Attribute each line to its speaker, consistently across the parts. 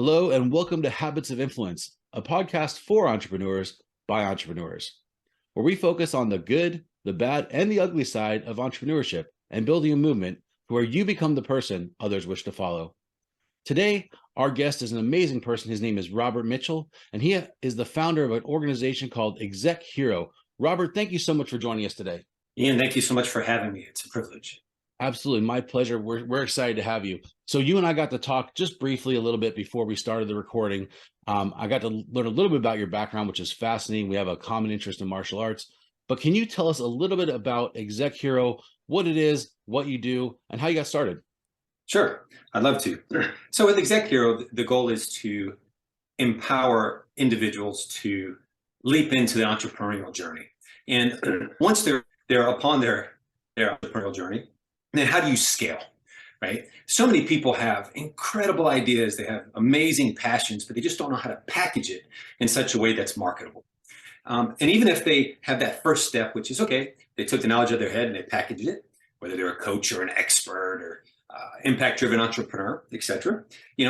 Speaker 1: Hello, and welcome to Habits of Influence, a podcast for entrepreneurs by entrepreneurs, where we focus on the good, the bad, and the ugly side of entrepreneurship and building a movement where you become the person others wish to follow. Today, our guest is an amazing person. His name is Robert Mitchell, and he is the founder of an organization called ExecHero. Robert, thank you so much for joining us today.
Speaker 2: Ian, thank you so much for having me. It's a privilege.
Speaker 1: Absolutely. My pleasure. We're excited to have you. So you and I got to talk just briefly a little bit before we started the recording. I got to learn a little bit about your background, which is fascinating. We have a common interest in martial arts. But can you tell us a little bit about ExecHero, what it is, what you do, and how you got started?
Speaker 2: Sure, I'd love to. So with ExecHero, the goal is to empower individuals to leap into the entrepreneurial journey. And once they're upon their entrepreneurial journey, then how do you scale, right? So many people have incredible ideas, they have amazing passions, but they just don't know how to package it in such a way that's marketable. And even if they have that first step, which is okay, they took the knowledge of their head and they packaged it, whether they're a coach or an expert or impact-driven entrepreneur, etc.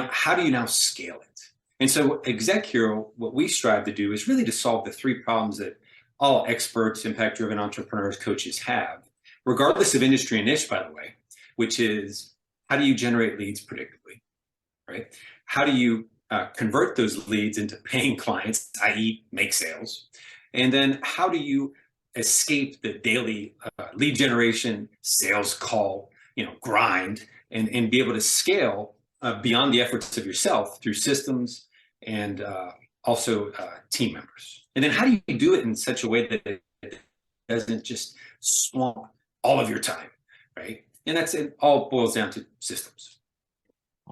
Speaker 2: How do you now scale it? And so ExecHero, what we strive to do is really to solve the three problems that all experts, impact-driven entrepreneurs, coaches have, regardless of industry and niche, by the way, which is how do you generate leads predictably, right? How do you convert those leads into paying clients, i.e. make sales? And then how do you escape the daily lead generation, sales call, grind, and be able to scale beyond the efforts of yourself through systems and also team members? And then how do you do it in such a way that it doesn't just swamp all of your time, right? And it all boils down to systems.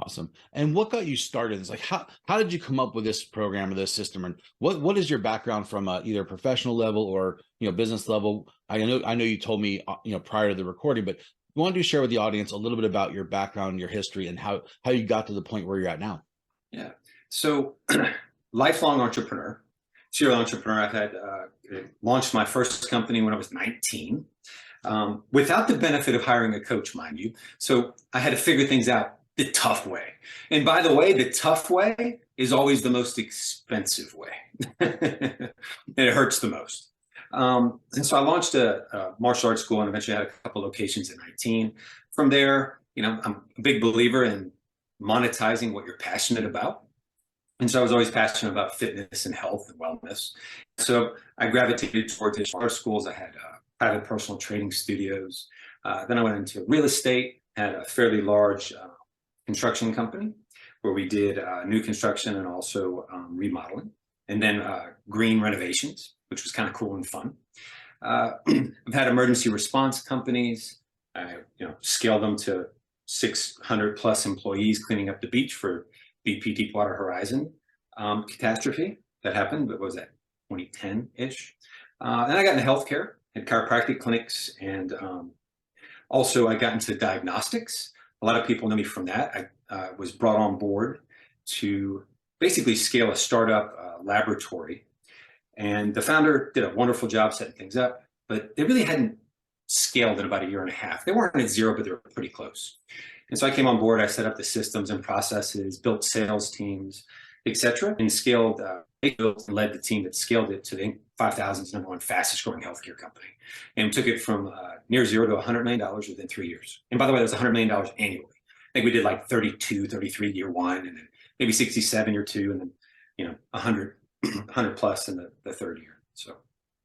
Speaker 1: Awesome. And what got you started? It's like, how did you come up with this program or this system? And what is your background from either a professional level or, business level? I know you told me, prior to the recording, but you want to share with the audience a little bit about your background, your history, and how you got to the point where you're at now.
Speaker 2: Yeah. So lifelong entrepreneur, serial entrepreneur. I've had launched my first company when I was 19. Without the benefit of hiring a coach, mind you. So I had to figure things out the tough way. And by the way, the tough way is always the most expensive way. And it hurts the most. And so I launched a martial arts school and eventually had a couple locations at 19. From there, I'm a big believer in monetizing what you're passionate about. And so I was always passionate about fitness and health and wellness. So I gravitated towards martial arts schools. I had private personal training studios. Then I went into real estate, had a fairly large construction company where we did new construction and also remodeling, and then green renovations, which was kind of cool and fun. I've had emergency response companies. I scaled them to 600 plus employees cleaning up the beach for BP Deepwater Horizon catastrophe that happened. What was that, 2010-ish? Then I got into healthcare, had chiropractic clinics, and also I got into diagnostics. A lot of people know me from that. I was brought on board to basically scale a startup laboratory. And the founder did a wonderful job setting things up, but they really hadn't scaled in about a year and a half. They weren't at zero, but they were pretty close. And so I came on board, I set up the systems and processes, built sales teams, etc., and scaled, led the team that scaled it to the 5,000's number one fastest growing healthcare company, and took it from near zero to $100 million within 3 years. And by the way, that was $100 million annually. I think we did like 32, 33 year one, and then maybe 67 year two, and then 100 plus in the third year. So,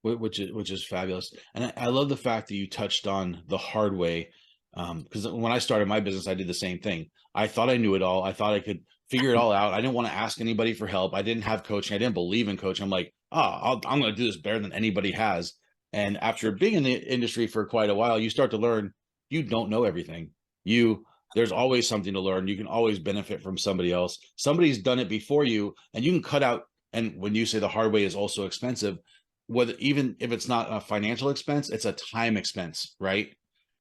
Speaker 1: which is fabulous. And I love the fact that you touched on the hard way, because when I started my business, I did the same thing. I thought I knew it all. I thought I could figure it all out. I didn't want to ask anybody for help. I didn't have coaching. I didn't believe in coaching. I'm like, I'm going to do this better than anybody has. And after being in the industry for quite a while, you start to learn you don't know everything. There's always something to learn. You can always benefit from somebody else. Somebody's done it before you, and you can cut out. And when you say the hard way is also expensive, even if it's not a financial expense, it's a time expense, right?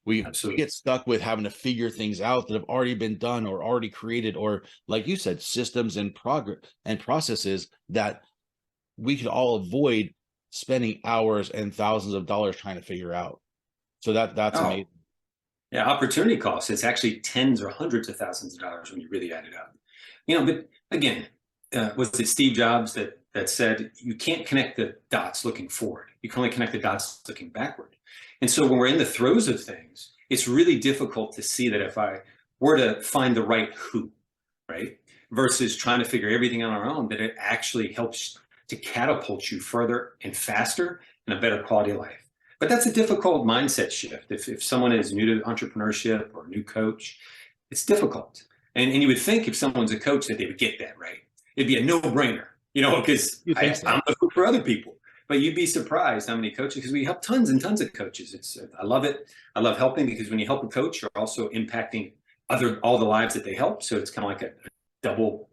Speaker 1: We get stuck with having to figure things out that have already been done or already created, or like you said, systems and progress and processes that we could all avoid spending hours and thousands of dollars trying to figure out. So that's amazing.
Speaker 2: Yeah, opportunity costs. It's actually tens or hundreds of thousands of dollars when you really add it up. again, was it Steve Jobs that said you can't connect the dots looking forward, you can only connect the dots looking backward. And so when we're in the throes of things, it's really difficult to see that if I were to find the right who, right, versus trying to figure everything on our own, that it actually helps to catapult you further and faster and a better quality of life. But that's a difficult mindset shift. If someone is new to entrepreneurship or a new coach, it's difficult. And you would think if someone's a coach that they would get that, right? It'd be a no-brainer, because
Speaker 1: You think so?
Speaker 2: I'm the coach for other people. But you'd be surprised how many coaches, because we help tons and tons of coaches. I love it. I love helping, because when you help a coach, you're also impacting all the lives that they help. So it's kind of like a double,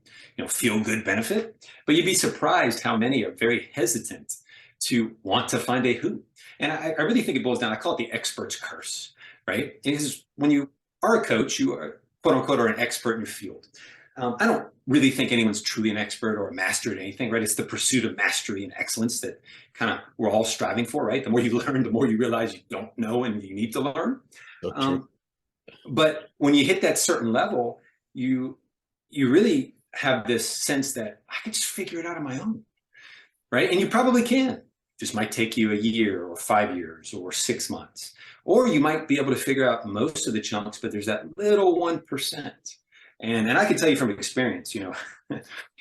Speaker 2: feel good benefit. But you'd be surprised how many are very hesitant to want to find a who. And I really think it boils down, I call it the expert's curse, right? Because when you are a coach, you are, quote unquote, are an expert in your field. I don't really think anyone's truly an expert or a master at anything, right? It's the pursuit of mastery and excellence that kind of we're all striving for, right? The more you learn, the more you realize you don't know and you need to learn.
Speaker 1: So true.
Speaker 2: But when you hit that certain level, you really have this sense that I can just figure it out on my own, right? And you probably can. Just might take you a year or 5 years or 6 months. Or you might be able to figure out most of the chunks, but there's that little 1%. And I can tell you from experience,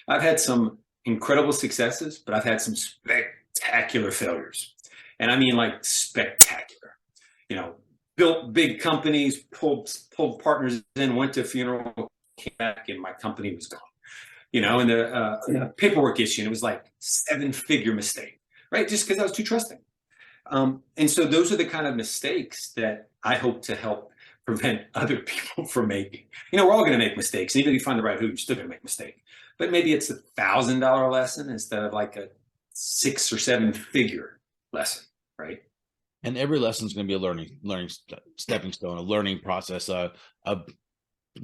Speaker 2: I've had some incredible successes, but I've had some spectacular failures. And I mean like spectacular. Built big companies, pulled partners in, went to a funeral, came back, and my company was gone. And the paperwork issue, and it was like 7-figure mistake, right? Just because I was too trusting. And so those are the kind of mistakes that I hope to help prevent other people from making. We're all going to make mistakes. Even if you find the right who, you're still going to make a mistake. But maybe it's $1,000 lesson instead of like a 6 or 7-figure lesson, right?
Speaker 1: And every lesson is going to be a learning stepping stone, a learning process.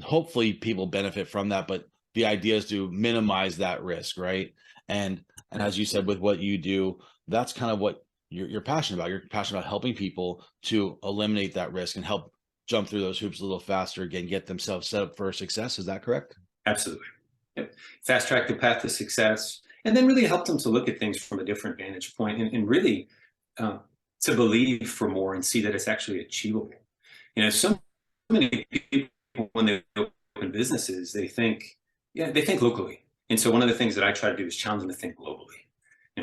Speaker 1: Hopefully people benefit from that, but the idea is to minimize that risk, right? And as you said, with what you do, that's kind of what you're passionate about. You're passionate about helping people to eliminate that risk and help jump through those hoops a little faster, again, get themselves set up for success. Is that correct?
Speaker 2: Absolutely. Yep. Fast track the path to success, and then really help them to look at things from a different vantage point, and really to believe for more and see that it's actually achievable. So many people, when they open businesses, they think locally. And so one of the things that I try to do is challenge them to think globally,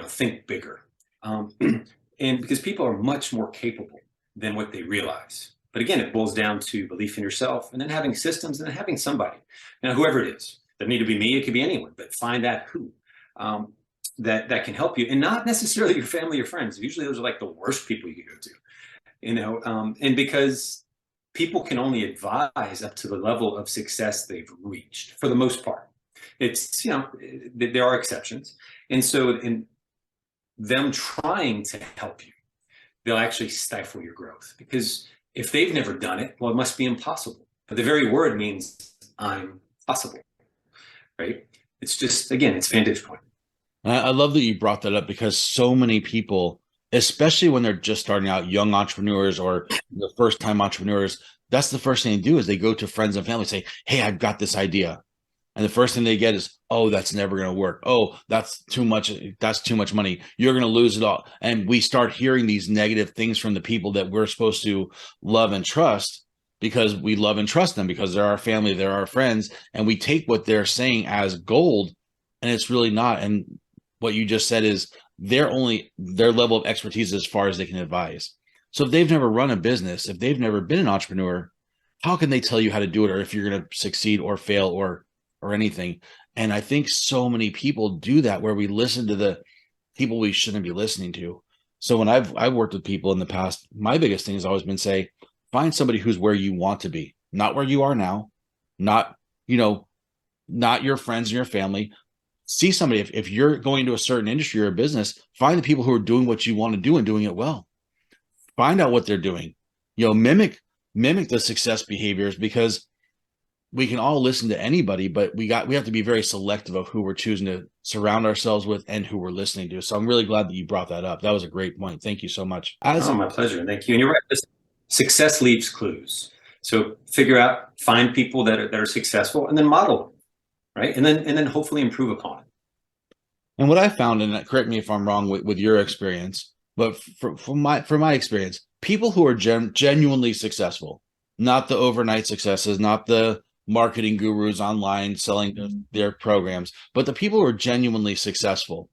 Speaker 2: think bigger. And because people are much more capable than what they realize. But again, it boils down to belief in yourself, and then having systems, and then having somebody, whoever it is. Doesn't need to be me, it could be anyone, but find that who that can help you, and not necessarily your family or friends. Usually those are like the worst people you could go to, and because people can only advise up to the level of success they've reached for the most part. It's, there are exceptions. And so in them trying to help you, they'll actually stifle your growth, because if they've never done it, well, it must be impossible. But the very word means I'm possible, right? It's just, again, it's vantage point.
Speaker 1: I love that you brought that up, because so many people, especially when they're just starting out, young entrepreneurs or the first time entrepreneurs, that's the first thing they do is they go to friends and family and say, hey, I've got this idea. And the first thing they get is, oh, that's never going to work. Oh, that's too much. That's too much money. You're going to lose it all. And we start hearing these negative things from the people that we're supposed to love and trust, because we love and trust them, because they're our family, they're our friends. And we take what they're saying as gold, and it's really not. And what you just said is their level of expertise as far as they can advise. So if they've never run a business, if they've never been an entrepreneur, how can they tell you how to do it, or if you're going to succeed or fail or anything? And I think so many people do that, where we listen to the people we shouldn't be listening to. So when I've worked with people in the past, my biggest thing has always been find somebody who's where you want to be, not where you are now, not your friends and your family. See somebody, if you're going to a certain industry or a business, find the people who are doing what you want to do and doing it well. Find out what they're doing, mimic the success behaviors, because we can all listen to anybody, but we have to be very selective of who we're choosing to surround ourselves with and who we're listening to. So I'm really glad that you brought that up. That was a great point. Thank you so much.
Speaker 2: My pleasure. Thank you. And you're right. Success leaves clues. So find people that are successful, and then model them. right? And then hopefully improve upon it.
Speaker 1: And what I found, and correct me if I'm wrong with your experience, but from my experience, people who are genuinely successful, not the overnight successes, not the marketing gurus online selling their programs, but the people who are genuinely successful,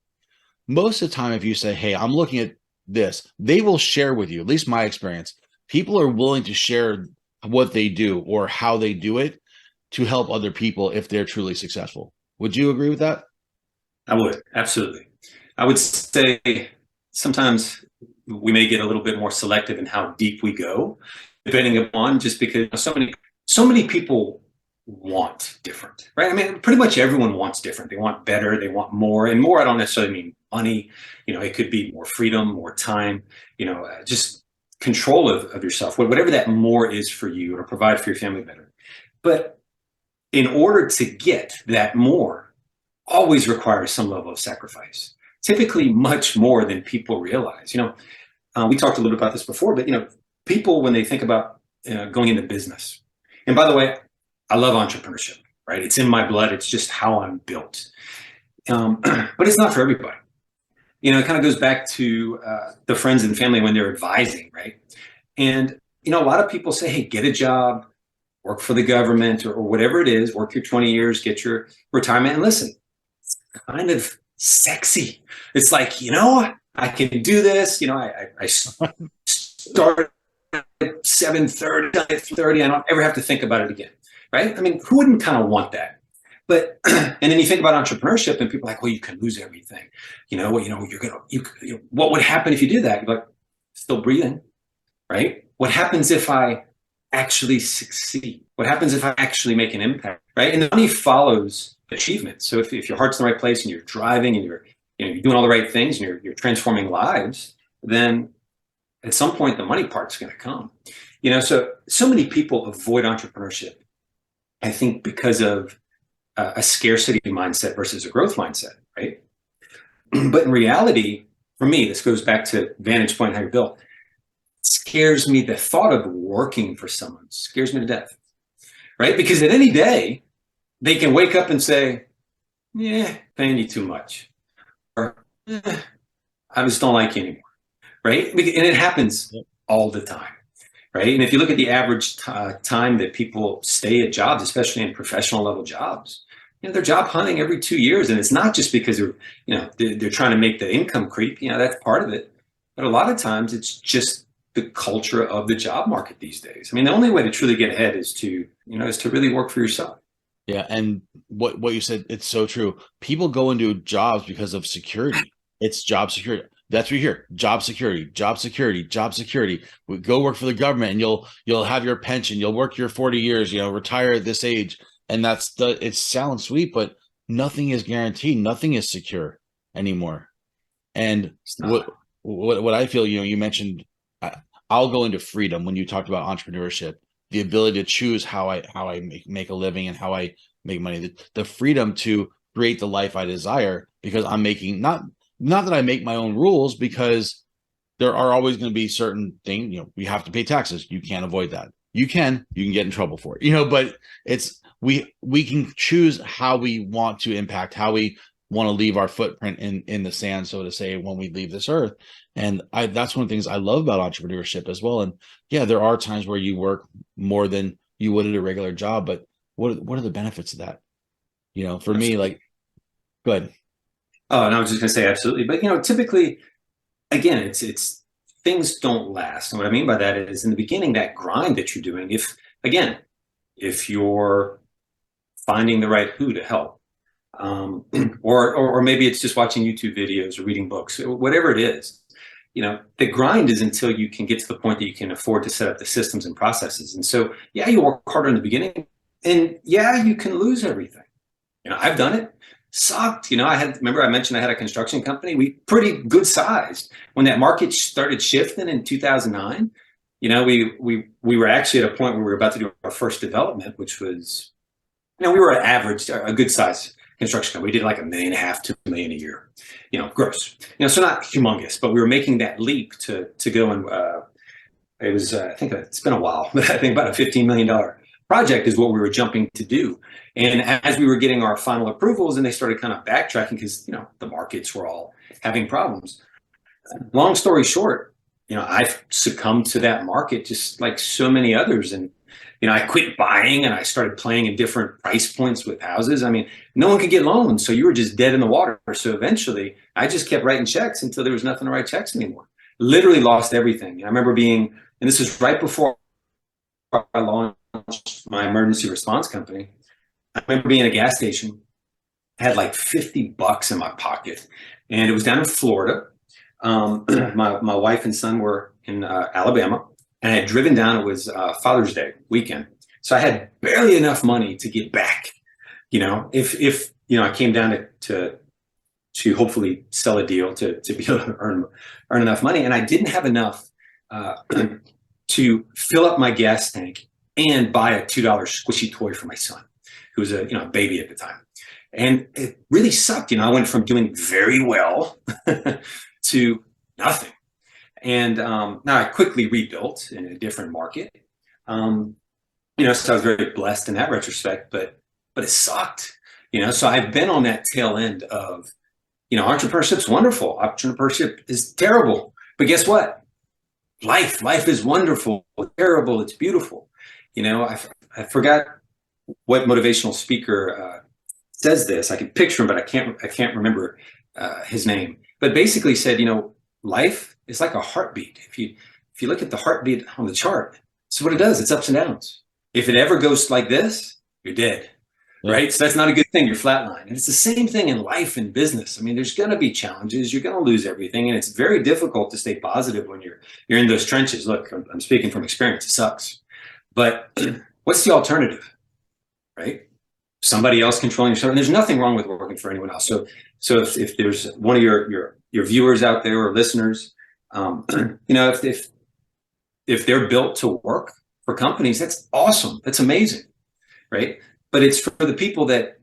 Speaker 1: most of the time, if you say, hey, I'm looking at this, they will share with you, at least my experience. People are willing to share what they do or how they do it to help other people if they're truly successful. Would you agree with that?
Speaker 2: I would, absolutely. I would say sometimes we may get a little bit more selective in how deep we go, depending upon, just because so many people want different, right? I mean, pretty much everyone wants different. They want better, they want more, and more. I don't necessarily mean money. It could be more freedom, more time. Just control of yourself, whatever that more is for you, or provide for your family better. But in order to get that more, always requires some level of sacrifice. Typically, much more than people realize. We talked a little bit about this before, but people, when they think about going into business, and by the way, I love entrepreneurship, right? It's in my blood. It's just how I'm built. But it's not for everybody. It kind of goes back to the friends and family when they're advising, right? And a lot of people say, hey, get a job, work for the government, or whatever it is, work your 20 years, get your retirement. And listen, it's kind of sexy. It's like, I can do this. I start at 7:30, 8:30. I don't ever have to think about it again, right? I mean, who wouldn't kind of want that? But and then you think about entrepreneurship, and people are like, well, you can lose everything. What would happen if you did that? You're like, still breathing, right? What happens if I actually succeed? What happens if I actually make an impact, right? And the money follows achievement. So if your heart's in the right place and you're driving and you're doing all the right things and you're transforming lives, then at some point the money part's going to come. So many people avoid entrepreneurship, I think, because of a scarcity mindset versus a growth mindset, right? But in reality, for me, this goes back to vantage point, how you're built. Scares me, the thought of working for someone scares me to death, right? Because at any day, they can wake up and say, yeah, paying you too much, or I just don't like you anymore, right? And it happens all the time, right? And if you look at the average time that people stay at jobs, especially in professional level jobs, they're job hunting every 2 years. And it's not just because they're trying to make the income creep, that's part of it. But a lot of times it's just the culture of the job market these days. I mean, the only way to truly get ahead is to really work for yourself.
Speaker 1: Yeah, and what you said, it's so true. People go into jobs because of security. It's job security. That's what you hear. Job security, job security, job security. Go work for the government and you'll have your pension. You'll work your 40 years, retire at this age. And it sounds sweet, but nothing is guaranteed. Nothing is secure anymore. And what I feel, you mentioned, I'll go into freedom when you talked about entrepreneurship, the ability to choose how I make a living and how I make money, the freedom to create the life I desire, because I'm making not that I make my own rules, because there are always going to be certain things, you have to pay taxes. You can't avoid that. You can get in trouble for it, but it's, we can choose how we want to impact, how we want to leave our footprint in the sand, so to say, when we leave this earth. And that's one of the things I love about entrepreneurship as well. And yeah, there are times where you work more than you would at a regular job, but what are the benefits of that? For
Speaker 2: Absolutely.
Speaker 1: me, like, go ahead.
Speaker 2: Oh, and I was just going to say absolutely. But, typically, again, it's things don't last. And what I mean by that is, in the beginning, that grind that you're doing, if you're finding the right who to help, or maybe it's just watching YouTube videos or reading books, whatever it is, the grind is until you can get to the point that you can afford to set up the systems and processes. And so, yeah, you work harder in the beginning, and yeah, you can lose everything. I've done it. Sucked. Remember I mentioned I had a construction company. We pretty good sized. When that market started shifting in 2009, we were actually at a point where we were about to do our first development, which was, we were an average, a good size construction company. We did like $1.5 million, $2 million a year, gross. So not humongous, but we were making that leap to go and it was I think it's been a while, but I think about a $15 million project is what we were jumping to do. And as we were getting our final approvals and they started kind of backtracking because, the markets were all having problems. Long story short, I've succumbed to that market just like so many others. And, I quit buying and I started playing in different price points with houses. I mean, no one could get loans. So you were just dead in the water. So eventually I just kept writing checks until there was nothing to write checks anymore. Literally lost everything. I remember being, and this was right before I launched my emergency response company. I remember being at a gas station, had like $50 in my pocket, and it was down in Florida. My wife and son were in Alabama, and I had driven down. It was Father's Day weekend, so I had barely enough money to get back. If I came down to hopefully sell a deal to be able to earn enough money, and I didn't have enough to fill up my gas tank and buy a $2 squishy toy for my son, who was a baby at the time. And it really sucked. I went from doing very well to nothing. And now I quickly rebuilt in a different market. So I was very blessed in that retrospect, but it sucked. So I've been on that tail end of, entrepreneurship's wonderful. Entrepreneurship is terrible. But guess what? Life is wonderful, terrible, it's beautiful. I forgot what motivational speaker says this. I can picture him, but I can't remember his name. But basically said, life is like a heartbeat. If you look at the heartbeat on the chart, it's what it does. It's ups and downs. If it ever goes like this, you're dead. Yeah. Right? So that's not a good thing. You're flatline. And it's the same thing in life and business. I mean, there's going to be challenges. You're going to lose everything. And it's very difficult to stay positive when you're in those trenches. Look, I'm speaking from experience. It sucks. But what's the alternative? Right? Somebody else controlling your show. And there's nothing wrong with working for anyone else. So if there's one of your viewers out there or listeners, if they're built to work for companies, that's awesome. That's amazing. Right? But it's for the people that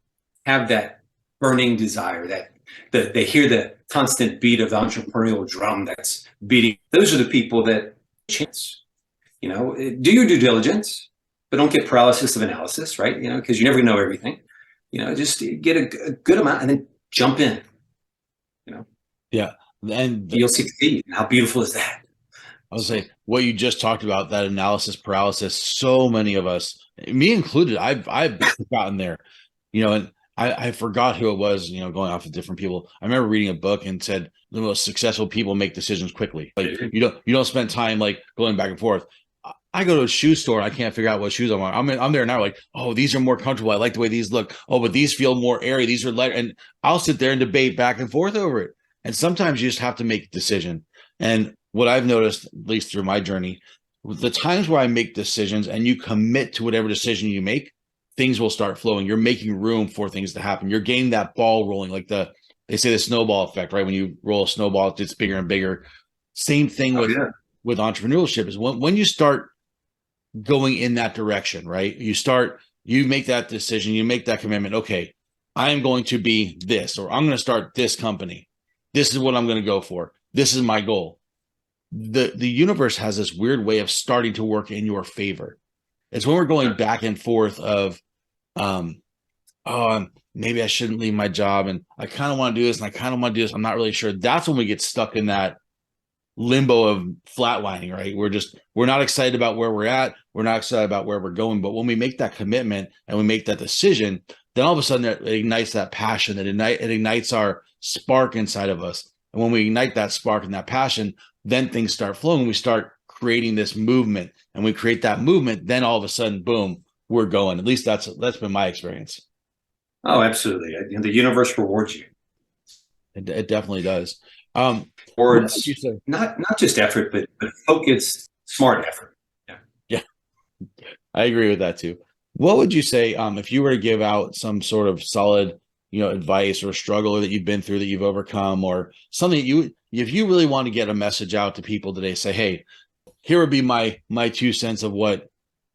Speaker 2: have that burning desire, that they hear the constant beat of the entrepreneurial drum that's beating. Those are the people that chance. Do your due diligence, but don't get paralysis of analysis, right? Because you never know everything. Just get a good amount and then jump in.
Speaker 1: Yeah, and
Speaker 2: you'll succeed. How beautiful is that?
Speaker 1: I would say what you just talked about, that analysis paralysis. So many of us, me included, I've gotten there. And I forgot who it was. Going off of different people. I remember reading a book and said the most successful people make decisions quickly. Like you don't spend time like going back and forth. I go to a shoe store. I can't figure out what shoes I'm wearing. I'm there now. Like, oh, these are more comfortable. I like the way these look. Oh, but these feel more airy. These are lighter. And I'll sit there and debate back and forth over it. And sometimes you just have to make a decision. And what I've noticed, at least through my journey, the times where I make decisions and you commit to whatever decision you make, things will start flowing. You're making room for things to happen. You're getting that ball rolling, like they say the snowball effect, right? When you roll a snowball, it gets bigger and bigger. Same thing with entrepreneurship is when you start going in that direction, right? You make that decision, you make that commitment. Okay, I am going to be this, or I'm going to start this company. This is what I'm going to go for. This is my goal. The universe has this weird way of starting to work in your favor. It's when we're going back and forth of, maybe I shouldn't leave my job, and I kind of want to do this, and I kind of want to do this. I'm not really sure. That's when we get stuck in that limbo of flatlining, right? We're not excited about where we're at. We're not excited about where we're going. But when we make that commitment and we make that decision, then all of a sudden it ignites that passion. It ignites our spark inside of us. And when we ignite that spark and that passion, then things start flowing. We start creating this movement, and we create that movement. Then all of a sudden, boom, we're going. At least that's been my experience.
Speaker 2: Oh, absolutely. The universe rewards you.
Speaker 1: It definitely does.
Speaker 2: Rewards not just effort, but focused, smart effort.
Speaker 1: Yeah, I agree with that too. What would you say if you were to give out some sort of solid, advice or struggle that you've been through that you've overcome, or something that if you really want to get a message out to people today, say, hey, here would be my 2 cents of what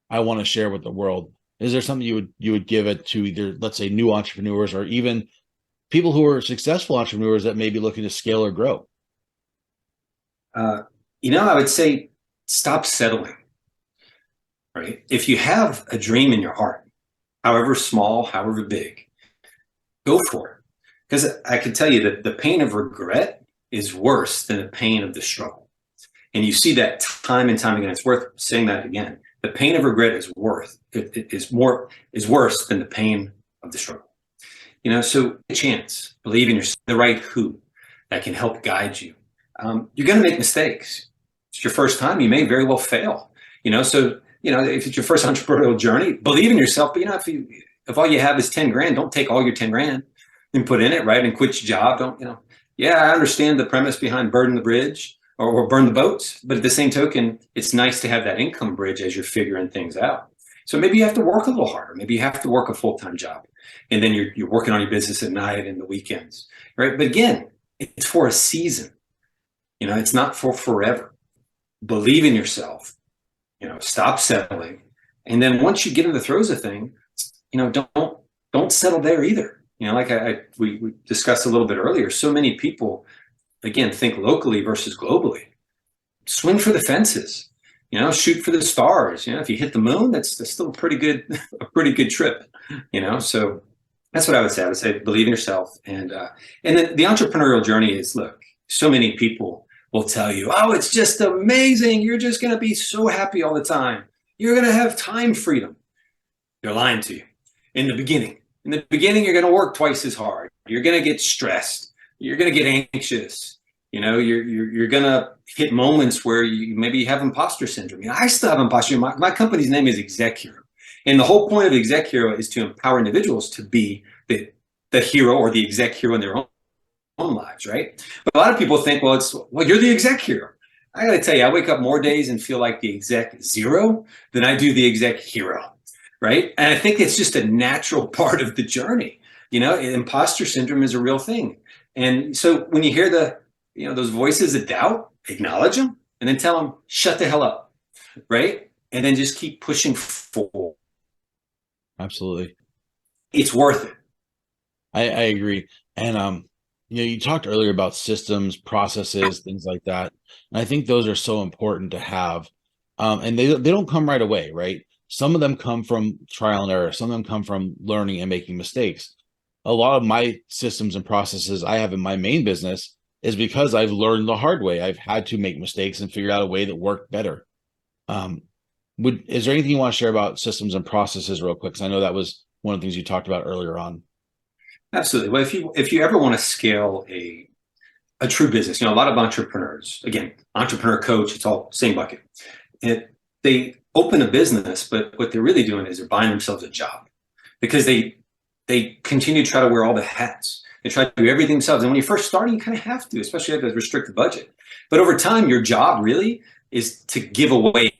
Speaker 1: I want to share with the world. Is there something you would give it to either, let's say, new entrepreneurs or even people who are successful entrepreneurs that may be looking to scale or grow?
Speaker 2: I would say stop settling. right? If you have a dream in your heart, however small, however big, go for it. Because I can tell you that the pain of regret is worse than the pain of the struggle. And you see that time and time again. It's worth saying that again. The pain of regret is worse than the pain of the struggle. So a chance, believe in yourself, the right who that can help guide you. You're going to make mistakes. It's your first time. You may very well fail. If it's your first entrepreneurial journey, believe in yourself. But if all you have is 10 grand, don't take all your 10 grand and put in it, right? And quit your job. Yeah, I understand the premise behind burn the bridge or burn the boats, but at the same token, it's nice to have that income bridge as you're figuring things out. So maybe you have to work a little harder. Maybe you have to work a full-time job, and then you're working on your business at night and the weekends, right? But again, it's for a season. It's not for forever. Believe in yourself. Stop settling, and then once you get in the throes of things, don't settle there either. Like we discussed a little bit earlier, so many people, again, think locally versus globally. Swing for the fences, shoot for the stars. If you hit the moon, that's still a pretty good trip, So that's what I would say. I would say believe in yourself. And then the entrepreneurial journey is, look, so many people will tell you, oh, it's just amazing. You're just going to be so happy all the time. You're going to have time freedom. They're lying to you. In the beginning, you're going to work twice as hard. You're going to get stressed. You're going to get anxious. You're going to hit moments where you maybe have imposter syndrome. I still have imposter syndrome. My company's name is ExecHero. And the whole point of ExecHero is to empower individuals to be the hero or the exec hero in their own lives, right? But a lot of people think, well, you're the exec hero. I got to tell you, I wake up more days and feel like the exec zero than I do the exec hero, right? And I think it's just a natural part of the journey. Imposter syndrome is a real thing. And so when you hear those voices of doubt, acknowledge them and then tell them, shut the hell up, right? And then just keep pushing forward.
Speaker 1: Absolutely.
Speaker 2: It's worth it.
Speaker 1: I agree. And, you talked earlier about systems, processes, things like that. And I think those are so important to have. And they don't come right away, right? Some of them come from trial and error. Some of them come from learning and making mistakes. A lot of my systems and processes I have in my main business is because I've learned the hard way. I've had to make mistakes and figure out a way that worked better. Is there anything you want to share about systems and processes real quick? Because I know that was one of the things you talked about earlier on.
Speaker 2: Absolutely. Well, if you ever want to scale a true business, a lot of entrepreneurs, again, entrepreneur coach, it's all same bucket. They open a business, but what they're really doing is they're buying themselves a job because they continue to try to wear all the hats. They try to do everything themselves. And when you first start, you kind of have to, especially if you have a restricted budget. But over time, your job really is to give away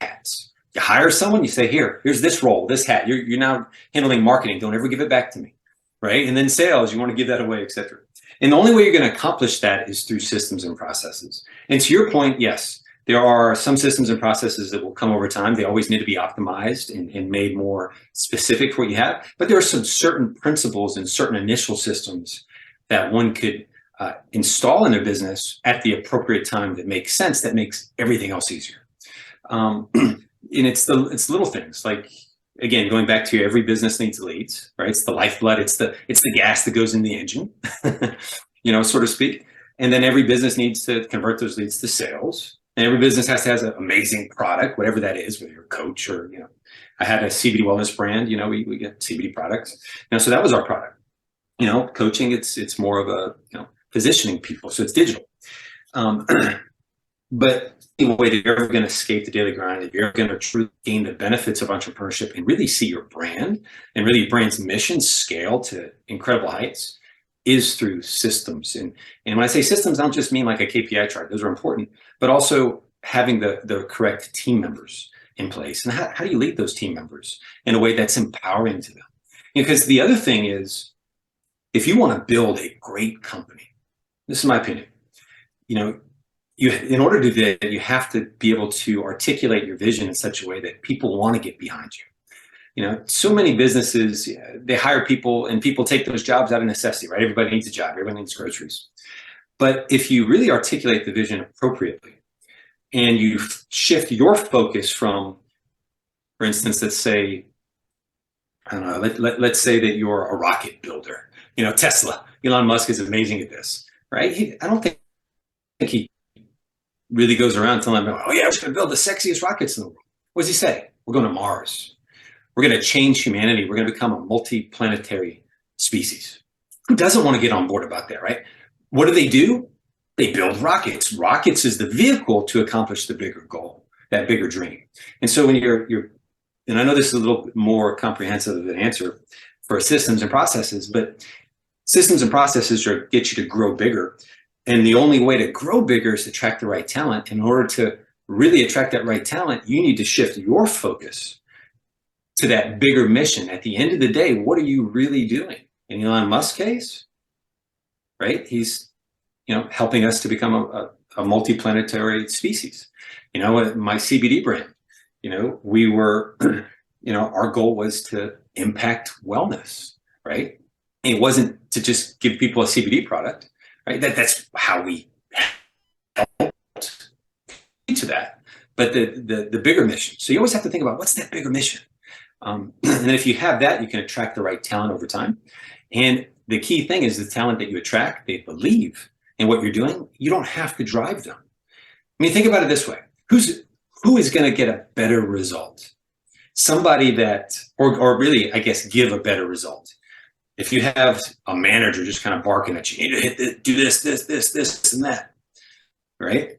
Speaker 2: hats. You hire someone, you say, here's this role, this hat. You're now handling marketing. Don't ever give it back to me, right? And then sales, you want to give that away, etc. And the only way you're going to accomplish that is through systems and processes. And to your point, yes, there are some systems and processes that will come over time. They always need to be optimized and made more specific for what you have. But there are some certain principles and certain initial systems that one could install in their business at the appropriate time that makes sense, that makes everything else easier. And it's little things like, again, going back to every business needs leads, right? It's the lifeblood. It's the gas that goes in the engine, so to speak. And then every business needs to convert those leads to sales. And every business has to have an amazing product, whatever that is, whether you're a coach or, I had a CBD wellness brand, we get CBD products. So that was our product. Coaching, it's more of a, positioning people. So it's digital. But the way that you're ever going to escape the daily grind, if you're ever going to truly gain the benefits of entrepreneurship and really see your brand and really your brand's mission scale to incredible heights, is through systems. And when I say systems, I don't just mean like a KPI chart. Those are important, but also having the correct team members in place. And how do you lead those team members in a way that's empowering to them? Because the other thing is, if you want to build a great company, this is my opinion, in order to do that, you have to be able to articulate your vision in such a way that people want to get behind you. So many businesses, they hire people and people take those jobs out of necessity, right? Everybody needs a job. Everybody needs groceries. But if you really articulate the vision appropriately and you shift your focus from For instance, let's say, I don't know, let's say that you're a rocket builder. Tesla, Elon Musk is amazing at this, right? I don't think he really goes around telling them, oh yeah, we're just going to build the sexiest rockets in the world. What does he say? We're going to Mars. We're going to change humanity. We're going to become a multi-planetary species. Who doesn't want to get on board about that, right? What do? They build rockets. Rockets is the vehicle to accomplish the bigger goal, that bigger dream. And so when you're and I know this is a little bit more comprehensive of an answer for systems and processes, but systems and processes get you to grow bigger. And the only way to grow bigger is to attract the right talent. In order to really attract that right talent, you need to shift your focus to that bigger mission. At the end of the day, what are you really doing? In Elon Musk's case, right? He's, helping us to become a multi-planetary species. My CBD brand, we were, our goal was to impact wellness, right? And it wasn't to just give people a CBD product, right? That's how we helped to that. But the bigger mission. So you always have to think about what's that bigger mission. And then if you have that, you can attract the right talent over time. And the key thing is the talent that you attract, they believe in what you're doing. You don't have to drive them. I mean, think about it this way. Who is going to get a better result? Somebody that, or really, I guess, give a better result. If you have a manager just kind of barking at you, you need to hit this, do this, and that, right?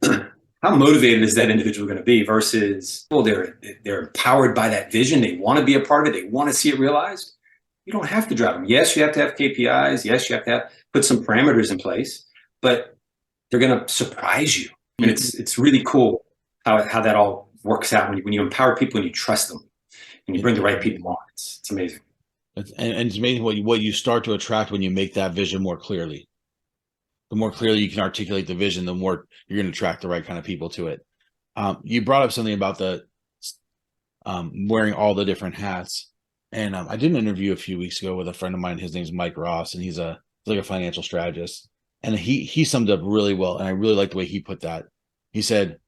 Speaker 2: How motivated is that individual going to be versus, well, they're empowered by that vision. They want to be a part of it. They want to see it realized. You don't have to drive them. Yes, you have to have KPIs. Yes, you have to put some parameters in place, but they're going to surprise you. And it's really cool how that all works out when you empower people and you trust them and you bring the right people on. It's amazing.
Speaker 1: And it's amazing what you start to attract when you make that vision more clearly. The more clearly you can articulate the vision, the more you're going to attract the right kind of people to it. You brought up something about the wearing all the different hats. And I did an interview a few weeks ago with a friend of mine. His name's Mike Ross, and he's like a financial strategist. And he summed up really well. And I really like the way he put that. He said,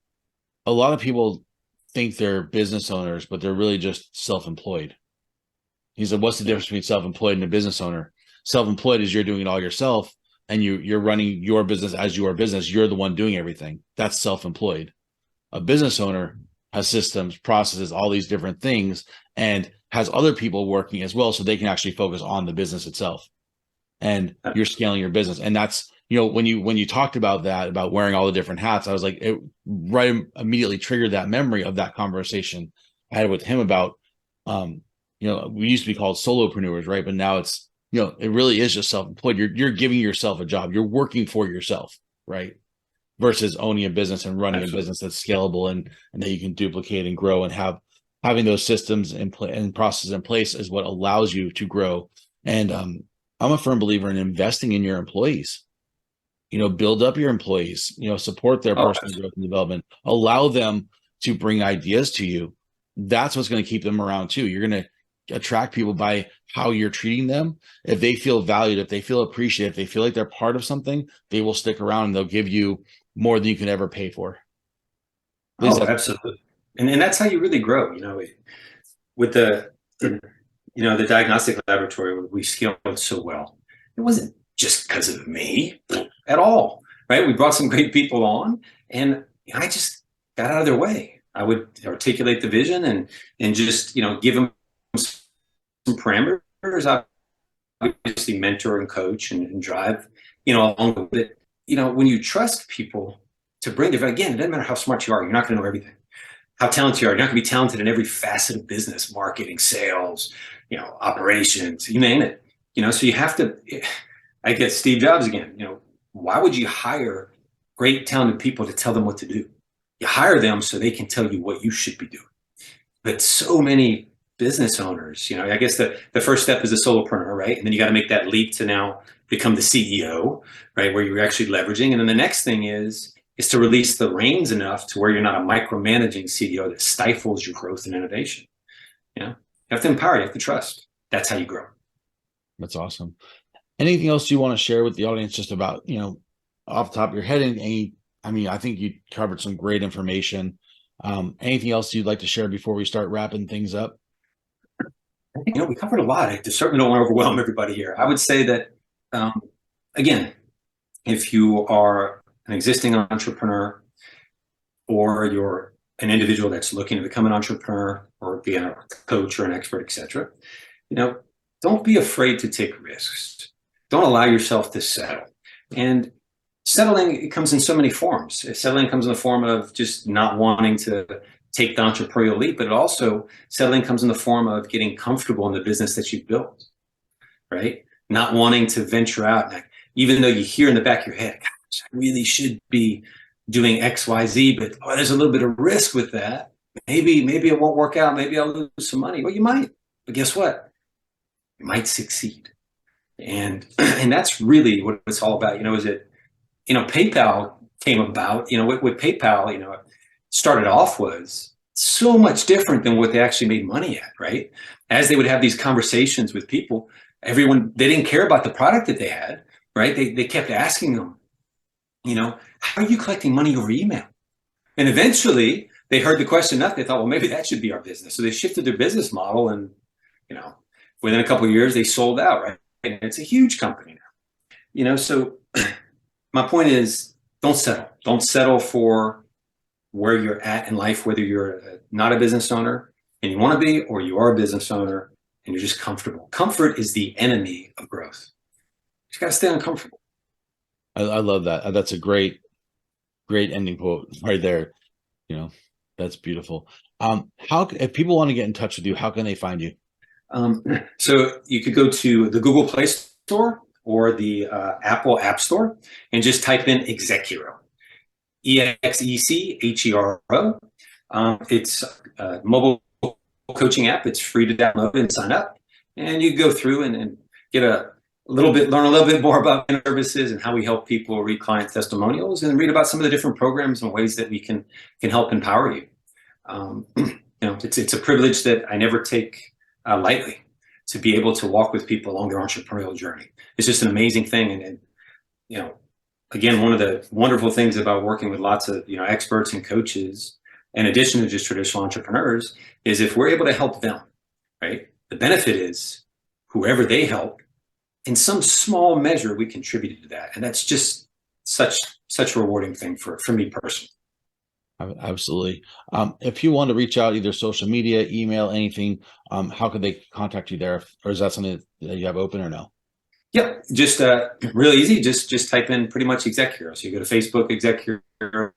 Speaker 1: a lot of people think they're business owners, but they're really just self-employed. He said, what's the difference between self-employed and a business owner? Self-employed is you're doing it all yourself, and you're running your business as your business. You're the one doing everything. That's self-employed. A business owner has systems, processes, all these different things, and has other people working as well, so they can actually focus on the business itself. And you're scaling your business. And that's, when you talked about that, about wearing all the different hats, I was like, it right immediately triggered that memory of that conversation I had with him about, we used to be called solopreneurs, right? But now it's, it really is just self-employed. You're giving yourself a job. You're working for yourself, right? Versus owning a business and running Absolutely. A business that's scalable and that you can duplicate and grow, and having those systems and processes in place is what allows you to grow. And I'm a firm believer in investing in your employees. Build up your employees, support their personal growth and development, allow them to bring ideas to you. That's what's going to keep them around too. You're going to attract people by how you're treating them. If they feel valued, if they feel appreciated, if they feel like they're part of something, they will stick around and they'll give you more than you can ever pay for.
Speaker 2: Absolutely. And that's how you really grow. With the diagnostic laboratory, we scaled so well. It wasn't just because of me at all, right? We brought some great people on, and I just got out of their way. I would articulate the vision and just, give them some parameters, obviously mentor and coach and drive, along with it. When you trust people to bring their, again, it doesn't matter how smart you are, you're not going to know everything. How talented you are, you're not going to be talented in every facet of business, marketing, sales, operations, you name it. So you have to, I guess Steve Jobs again, why would you hire great talented people to tell them what to do? You hire them so they can tell you what you should be doing. But so many business owners, I guess the first step is a solopreneur, right? And then you got to make that leap to now become the CEO, right? Where you're actually leveraging. And then the next thing is to release the reins enough to where you're not a micromanaging CEO that stifles your growth and innovation. You have to empower, you have to trust. That's how you grow.
Speaker 1: That's awesome. Anything else you want to share with the audience just about, off the top of your head? I think you covered some great information. Anything else you'd like to share before we start wrapping things up?
Speaker 2: We covered a lot. I certainly don't want to overwhelm everybody here. I would say that, again, if you are an existing entrepreneur or you're an individual that's looking to become an entrepreneur or be a coach or an expert, etc., don't be afraid to take risks. Don't allow yourself to settle. And settling, it comes in so many forms. Settling comes in the form of just not wanting to take the entrepreneurial leap, but also settling comes in the form of getting comfortable in the business that you've built, right? Not wanting to venture out, even though you hear in the back of your head, gosh, I really should be doing X, Y, Z, but there's a little bit of risk with that. Maybe it won't work out. Maybe I'll lose some money. Well, you might, but guess what? You might succeed. And that's really what it's all about. PayPal came about, with PayPal, it started off was so much different than what they actually made money at, right? As they would have these conversations with people, they didn't care about the product that they had, right? They kept asking them, how are you collecting money over email? And eventually they heard the question enough, they thought, well, maybe that should be our business. So they shifted their business model, and, within a couple of years, they sold out, right? And it's a huge company now, so my point is, don't settle. Don't settle for where you're at in life, whether you're not a business owner and you want to be, or you are a business owner and you're just comfortable. Comfort is the enemy of growth. You just got to stay uncomfortable.
Speaker 1: I love that. That's a great ending quote right there. That's beautiful. If people want to get in touch with you, how can they find you?
Speaker 2: So you could go to the Google Play Store or the Apple App Store and just type in ExecHero, ExecHero. It's a mobile coaching app. It's free to download and sign up. And you go through and get learn a little bit more about services and how we help people read client testimonials and read about some of the different programs and ways that we can help empower you. It's a privilege that I never take lightly, to be able to walk with people along their entrepreneurial journey. It's just an amazing thing. And again, one of the wonderful things about working with lots of, experts and coaches, in addition to just traditional entrepreneurs, is if we're able to help them, right? The benefit is whoever they help, in some small measure, we contributed to that. And that's just such a rewarding thing for me personally.
Speaker 1: Absolutely. If you want to reach out, either social media, email, anything, how could they contact you there? Or is that something that you have open or no?
Speaker 2: Yep. Just really easy. Just type in pretty much ExecHero. So you go to Facebook, ExecHero,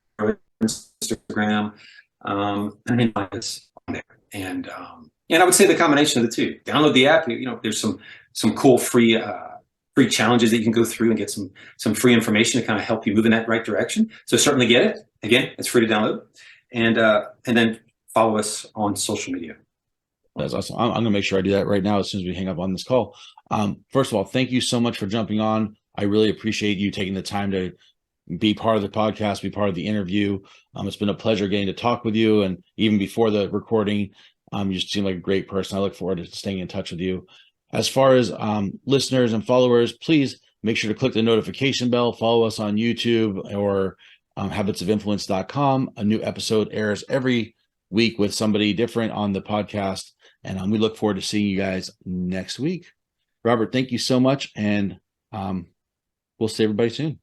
Speaker 2: Instagram, and find us on there. And I would say the combination of the two. Download the app. There's some cool free challenges that you can go through and get some free information to kind of help you move in that right direction. So certainly get it. Again, it's free to download, and then follow us on social media.
Speaker 1: That's awesome. I'm going to make sure I do that right now as soon as we hang up on this call. First of all, thank you so much for jumping on. I really appreciate you taking the time to be part of the podcast, be part of the interview. It's been a pleasure getting to talk with you, and even before the recording, you just seem like a great person. I look forward to staying in touch with you. As far as listeners and followers, please make sure to click the notification bell. Follow us on YouTube or habitsofinfluence.com. A new episode airs every week with somebody different on the podcast. And we look forward to seeing you guys next week. Robert, thank you so much. And we'll see everybody soon.